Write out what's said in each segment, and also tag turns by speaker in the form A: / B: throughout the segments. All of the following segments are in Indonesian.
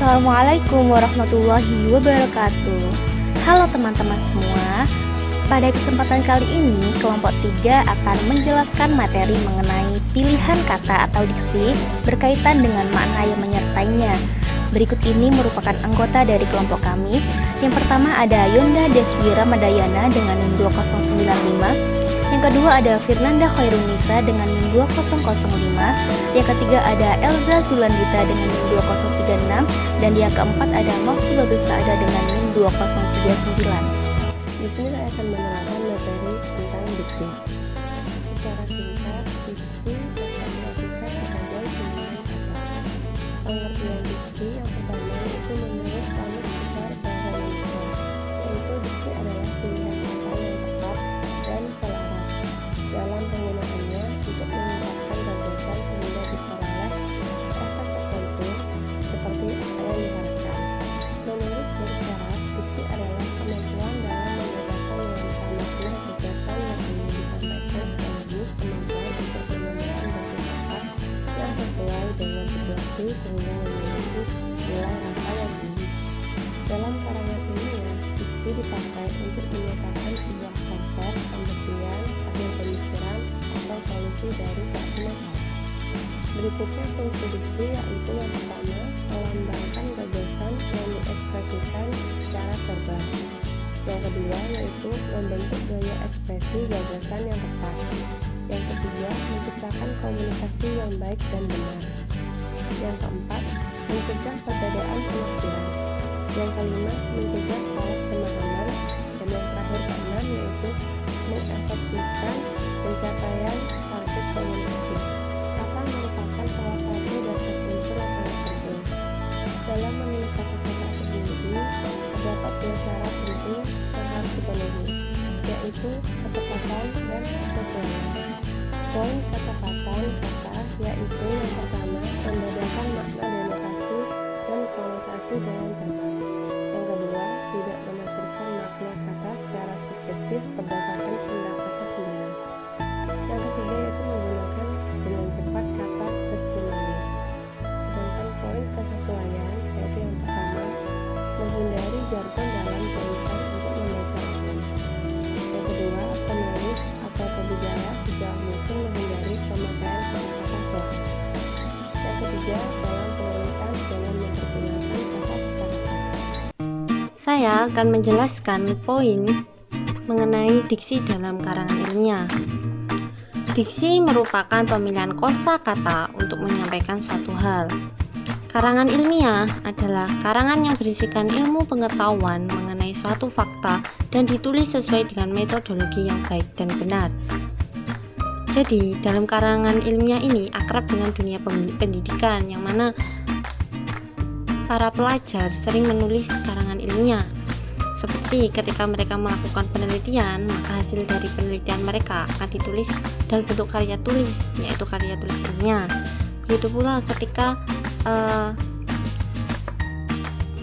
A: Assalamualaikum warahmatullahi wabarakatuh. Halo teman-teman semua. Pada kesempatan kali ini, kelompok 3 akan menjelaskan materi mengenai pilihan kata atau diksi berkaitan dengan makna yang menyertainya. Berikut ini merupakan anggota dari kelompok kami. Yang pertama ada Yonda Deswira Madayana dengan NIM 2095. Yang kedua ada Firnanda Khairunisa dengan NIM 2005. Yang ketiga ada Elza Zulandita dengan NIM 2036. Dan yang keempat ada Maufidatus Saada dengan NIM 2039.
B: Di sini saya akan menerangkan materi tentang diksi. Secara singkat, diksi dapat melakukan berbagai pilihan kata. Pengertian diksi yang pertama itu menurut Kamus Besar Bahasa Indonesia, yaitu diksi adalah pilihan kata yang tepat dan selaras dalam penggunaannya untuk mengungkapkan gagasan sehingga diperoleh efek tertentu seperti apa yang diharapkan. Menurut Bersarat, diksi adalah kemampuan dalam membedakan nuansa makna gagasan yang ingin disampaikan sekaligus kemampuan untuk menggunakan basis kata yang sesuai dengan situasi sehingga memiliki nilai rasa yang tinggi. Dalam karangan ilmiah, diksi dipakai untuk menyatakan sebuah konsep, pembuktian, hasil pemikiran, atau solusi dari suatu masalah. Berikutnya fungsi diksi yaitu yang pertama, melambangkan gagasan yang diekspresikan secara verbal. Yang kedua yaitu membentuk gaya ekspresi gagasan yang tepat. Yang ketiga, menciptakan komunikasi yang baik dan benar. Yang keempat, mencegah perbedaan pemikiran. Yang kelima, mencegah salah pemahaman. Dan yang terakhir keenam yaitu mengefektifkan pencapaian target komunikasi. Kata merupakan salah satu dasar unsur yang sangat penting. Dalam memilih kata-kata sendiri, terdapat dua syarat penting yang harus dipenuhi, yaitu ketepatan dan kesesuaian. Poin ketepatan kata yaitu yang pertama, membedakan makna denotasi dan konotasi dalam kata. Yang kedua, tidak menafsirkan makna kata secara subjektif berdasarkan pendapatan sendiri. Yang ketiga yaitu menggunakan dengan cepat kata bersimile. Sedangkan poin kesesuaian yaitu yang pertama, menghindari jargon dalam tulisan untuk membaca umum. Yang kedua, penulis atau pembicara sejauh mungkin menghindari pemakaian kata-kata suara. Yang ketiga, dalam penulisan jangan mempergunakan kata secara.
C: Saya akan menjelaskan poin mengenai diksi dalam karangan ilmiah. Diksi merupakan pemilihan kosakata untuk menyampaikan suatu hal. Karangan ilmiah adalah karangan yang berisikan ilmu pengetahuan mengenai suatu fakta dan ditulis sesuai dengan metodologi yang baik dan benar. Jadi, dalam karangan ilmiah ini akrab dengan dunia pendidikan, yang mana para pelajar sering menulis karangan ilmiah. Seperti ketika mereka melakukan penelitian, maka hasil dari penelitian mereka akan ditulis dalam bentuk karya tulis, yaitu karya tulis ilmiah. Begitu pula ketika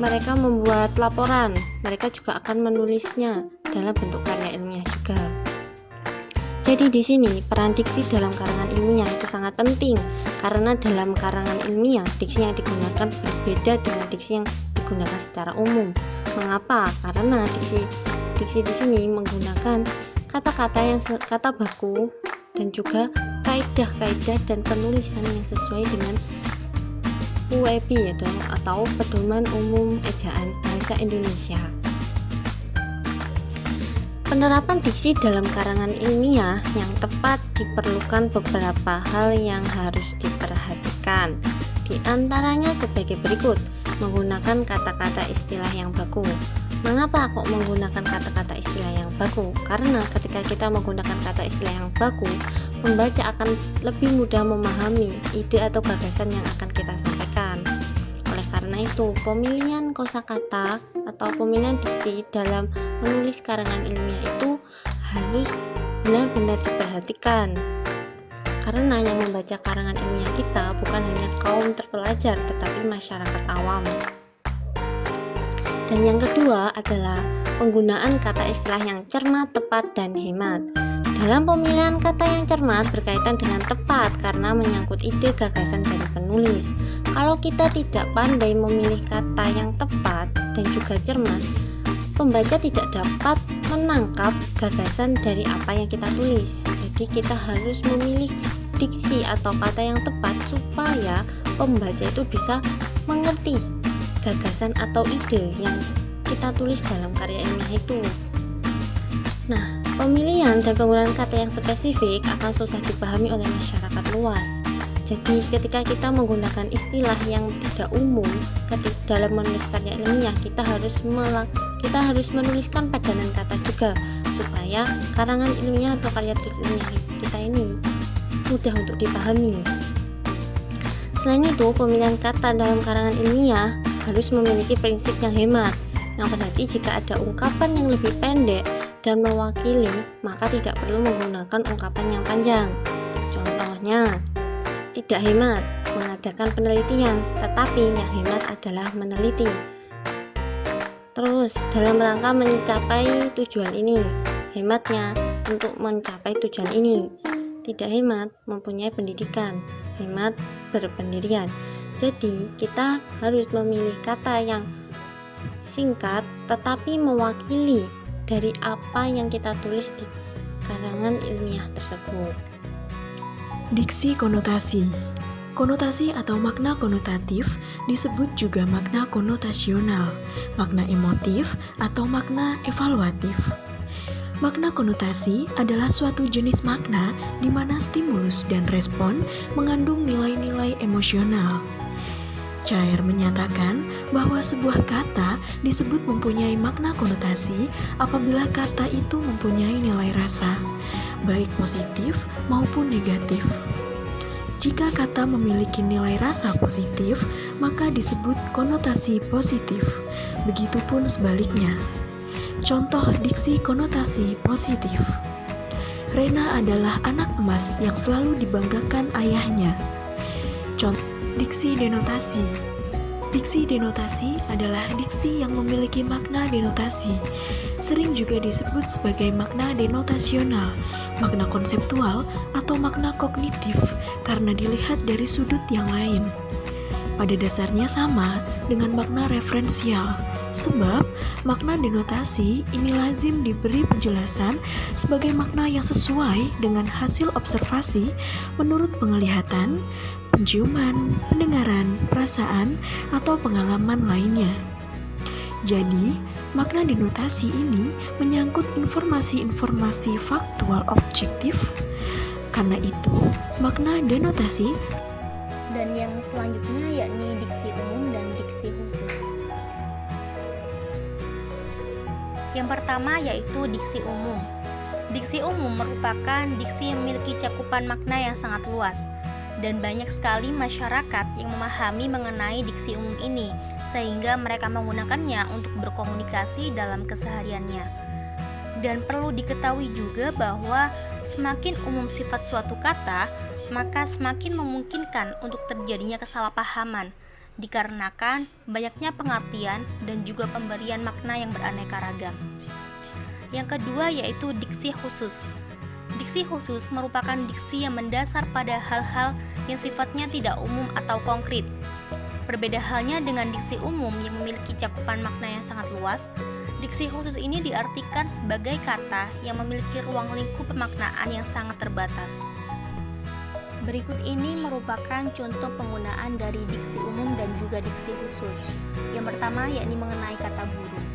C: mereka membuat laporan, mereka juga akan menulisnya dalam bentuk karya ilmiah juga. Jadi di sini peran diksi dalam karangan ilmiah itu sangat penting, karena dalam karangan ilmiah diksi yang digunakan berbeda dengan diksi yang digunakan secara umum. Mengapa? Karena diksi di sini menggunakan kata-kata yang kata baku dan juga kaidah-kaidah dan penulisan yang sesuai dengan UEP atau Pedoman Umum Ejaan Bahasa Indonesia. Penerapan diksi dalam karangan ilmiah yang tepat diperlukan beberapa hal yang harus diperhatikan. Di antaranya sebagai berikut: menggunakan kata-kata istilah yang baku. Mengapa kok menggunakan kata-kata istilah yang baku? Karena ketika kita menggunakan kata istilah yang baku, pembaca akan lebih mudah memahami ide atau gagasan yang akan kita sampaikan. Oleh karena itu, pemilihan kosakata atau pemilihan diksi dalam menulis karangan ilmiah itu harus benar-benar diperhatikan. Karena yang membaca karangan ilmiah kita bukan hanya kaum terpelajar, tetapi masyarakat awam. Dan yang kedua adalah penggunaan kata istilah yang cermat, tepat, dan hemat. Dalam pemilihan kata yang cermat berkaitan dengan tepat karena menyangkut ide gagasan dari penulis. Kalau kita tidak pandai memilih kata yang tepat dan juga cermat, pembaca tidak dapat menangkap gagasan dari apa yang kita tulis. Jadi kita harus memilih diksi atau kata yang tepat supaya pembaca itu bisa mengerti gagasan atau ide yang kita tulis dalam karya ilmiah itu. Nah, pemilihan dan penggunaan kata yang spesifik akan susah dipahami oleh masyarakat luas. Jadi ketika kita menggunakan istilah yang tidak umum dalam menulis karya ilmiah, kita harus menuliskan padanan kata juga supaya karangan ilmiah atau karya tulis ilmiah kita ini mudah untuk dipahami. Selain itu, pemilihan kata dalam karangan ilmiah harus memiliki prinsip yang hemat, yang berarti jika ada ungkapan yang lebih pendek dan mewakili, maka tidak perlu menggunakan ungkapan yang panjang. Contohnya, tidak hemat mengadakan penelitian, tetapi yang hemat adalah meneliti. Terus, dalam rangka mencapai tujuan ini, hematnya untuk mencapai tujuan ini. Tidak hemat mempunyai pendidikan, hemat berpendirian. Jadi, kita harus memilih kata yang singkat tetapi mewakili dari apa yang kita tulis di karangan ilmiah tersebut.
D: Diksi konotasi. Konotasi atau makna konotatif disebut juga makna konotasional, makna emotif atau makna evaluatif. Makna konotasi adalah suatu jenis makna di mana stimulus dan respon mengandung nilai-nilai emosional. Cair menyatakan bahwa sebuah kata disebut mempunyai makna konotasi apabila kata itu mempunyai nilai rasa, baik positif maupun negatif. Jika kata memiliki nilai rasa positif, maka disebut konotasi positif. Begitupun sebaliknya. Contoh diksi konotasi positif. Rena adalah anak emas yang selalu dibanggakan ayahnya. Contoh diksi denotasi. Diksi denotasi adalah diksi yang memiliki makna denotasi. Sering juga disebut sebagai makna denotasional, makna konseptual, atau makna kognitif karena dilihat dari sudut yang lain. Pada dasarnya sama dengan makna referensial, sebab makna denotasi ini lazim diberi penjelasan sebagai makna yang sesuai dengan hasil observasi menurut penglihatan, penciuman, pendengaran, perasaan, atau pengalaman lainnya. Jadi, makna denotasi ini menyangkut informasi-informasi faktual objektif. Karena itu, makna denotasi.
A: Dan yang selanjutnya yakni diksi umum dan diksi khusus. Yang pertama yaitu diksi umum. Diksi umum merupakan diksi yang memiliki cakupan makna yang sangat luas, dan banyak sekali masyarakat yang memahami mengenai diksi umum ini, sehingga mereka menggunakannya untuk berkomunikasi dalam kesehariannya. Dan perlu diketahui juga bahwa semakin umum sifat suatu kata, maka semakin memungkinkan untuk terjadinya kesalahpahaman, dikarenakan banyaknya pengertian dan juga pemberian makna yang beraneka ragam. Yang kedua yaitu diksi khusus. Diksi khusus merupakan diksi yang mendasar pada hal-hal yang sifatnya tidak umum atau konkret. Berbeda halnya dengan diksi umum yang memiliki cakupan makna yang sangat luas, diksi khusus ini diartikan sebagai kata yang memiliki ruang lingkup pemaknaan yang sangat terbatas. Berikut ini merupakan contoh penggunaan dari diksi umum dan juga diksi khusus. Yang pertama yakni mengenai kata burung.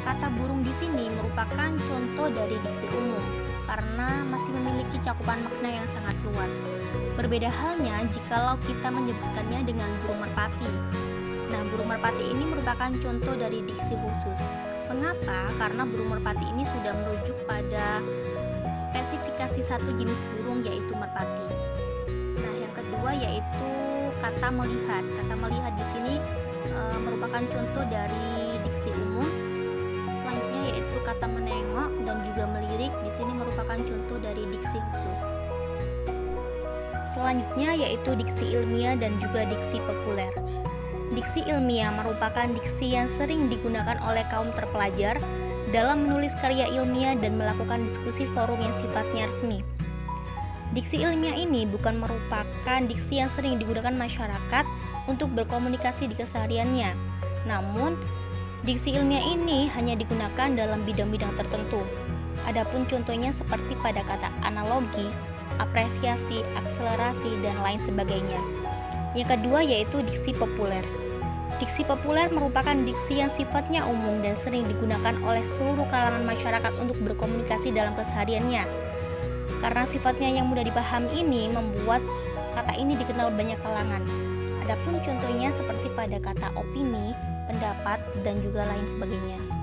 A: Kata burung di sini merupakan contoh dari diksi umum karena masih memiliki cakupan makna yang sangat luas. Berbeda halnya jikalau kita menyebutkannya dengan burung merpati. Nah, burung merpati ini merupakan contoh dari diksi khusus. Mengapa? Karena burung merpati ini sudah merujuk pada spesifikasi satu jenis burung yaitu merpati. Nah, yang kedua yaitu kata melihat. Kata melihat di sini merupakan contoh dari diksi umum. Selanjutnya yaitu kata menengok dan juga melirik. Di sini merupakan contoh dari diksi khusus. Selanjutnya yaitu diksi ilmiah dan juga diksi populer. Diksi ilmiah merupakan diksi yang sering digunakan oleh kaum terpelajar dalam menulis karya ilmiah dan melakukan diskusi forum yang sifatnya resmi. Diksi ilmiah ini bukan merupakan diksi yang sering digunakan masyarakat untuk berkomunikasi di kesehariannya. Namun, diksi ilmiah ini hanya digunakan dalam bidang-bidang tertentu. Adapun contohnya seperti pada kata analogi, apresiasi, akselerasi, dan lain sebagainya. Yang kedua yaitu diksi populer. Diksi populer merupakan diksi yang sifatnya umum dan sering digunakan oleh seluruh kalangan masyarakat untuk berkomunikasi dalam kesehariannya. Karena sifatnya yang mudah dipahami ini membuat kata ini dikenal banyak kalangan. Adapun contohnya seperti pada kata opini, pendapat, dan juga lain sebagainya.